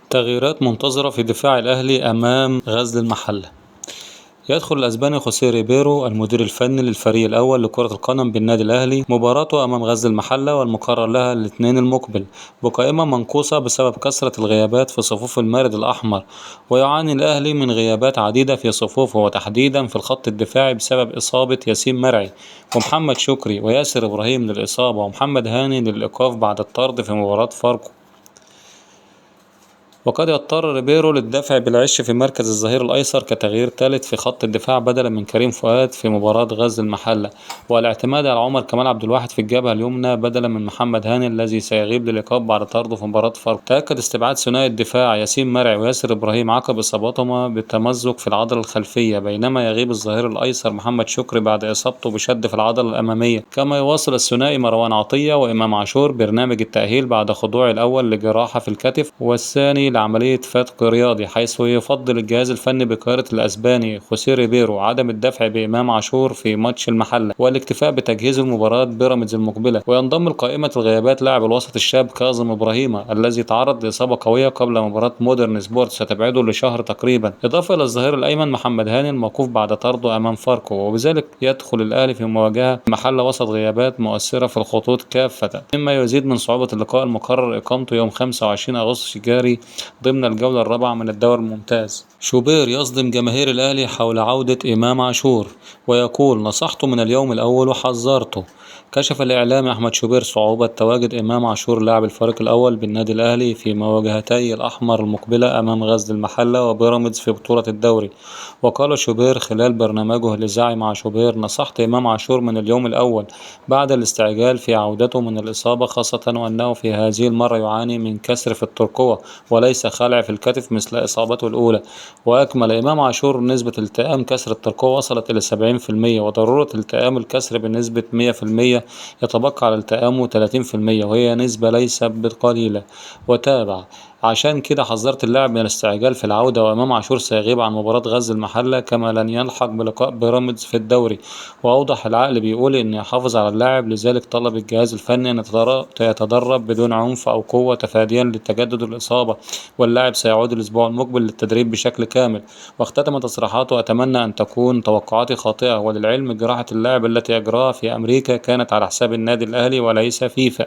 تغييرات منتظرة في دفاع الأهلي أمام غزل المحلة. يدخل الأسباني خوسيه ريبيرو المدير الفني للفريق الأول لكرة القدم بالنادي الأهلي مباراته أمام غزل المحلة والمقرر لها الاثنين المقبل بقائمة منقوصة بسبب كثرة الغيابات في صفوف المارد الأحمر، ويعاني الأهلي من غيابات عديدة في صفوفه وتحديدا في الخط الدفاعي بسبب إصابة ياسين مرعي ومحمد شكري وياسر إبراهيم للإصابة ومحمد هاني للإيقاف بعد الطرد في مباراة فاركو. وقد يضطر ريبيرو للدفع بالعش في مركز الظهير الأيسر كتغيير ثالث في خط الدفاع بدلا من كريم فؤاد في مباراة غزل المحلة، والاعتماد على عمر كمال عبد الواحد في الجبهة اليمنى بدلا من محمد هاني الذي سيغيب للإيقاف بعد طرده في مباراة فاركو. تأكد استبعاد ثنائي الدفاع ياسين مرعي وياسر إبراهيم عقب إصابتهما بالتمزق في العضلة الخلفية، بينما يغيب الظهير الأيسر محمد شكري بعد إصابته بشد في العضلة الأمامية. كما يواصل الثنائي مروان عطية وإمام عاشور برنامج التأهيل بعد خضوع الأول لجراحة في الكتف والثاني لعملية فتق رياضي، حيث يفضل الجهاز الفني بقيادة الأسباني خوسيه ريبيرو عدم الدفع بإمام عاشور في ماتش المحلة والاكتفاء بتجهيز مباراة بيراميدز المقبلة. وينضم لقائمة الغيابات لاعب الوسط الشاب كاظم إبراهيم الذي تعرض لإصابة قوية قبل مباراة مودرن سبورت ستبعده لشهر تقريبا، إضافة إلى الظهير الأيمن محمد هاني الموقوف بعد طرده أمام فاركو، وبذلك يدخل الأهلي في مواجهة محل وسط غيابات مؤثرة في الخطوط كافة، مما يزيد من صعوبة اللقاء المقرر إقامته يوم 25 أغسطس الجاري ضمن الجولة الرابعة من الدوري الممتاز. شوبير يصدم جماهير الأهلي حول عودة إمام عاشور ويقول: نصحته من اليوم الأول وحذرته. كشف الإعلامي أحمد شوبير صعوبة تواجد إمام عاشور لاعب الفريق الأول بالنادي الأهلي في مواجهتي الأحمر المقبلة أمام غزل المحلة وبيراميدز في بطولة الدوري. وقال شوبير خلال برنامجه الإذاعي مع شوبير: نصحت إمام عاشور من اليوم الأول بعد الاستعجال في عودته من الإصابة، خاصة وأنه في هذه المرة يعاني من كسر في الترقوة وليس خلع في الكتف مثل إصابته الأولى. وأكمل إمام عاشور: نسبة التئام كسر الترقوة وصلت إلى 70%، وضرورة التئام الكسر بنسبة 100% يتبقى على التئامه 30%، وهي نسبة ليست بقليلة. وتابع: عشان كده حذرت اللاعب من الاستعجال في العودة، وإمام عاشور سيغيب عن مباراة غزل المحلة كما لن يلحق بلقاء بيراميدز في الدوري. وأوضح: العقل بيقول إني يحافظ على اللاعب، لذلك طلب الجهاز الفني أن يتدرب بدون عنف أو قوة تفاديا لتجدد الإصابة، واللاعب سيعود الأسبوع المقبل للتدريب بشكل كامل. واختتم تصريحاته: أتمنى أن تكون توقعاتي خاطئة، وللعلم جراحة اللاعب التي أجراها في أمريكا كانت على حساب النادي الأهلي وليس فيفا.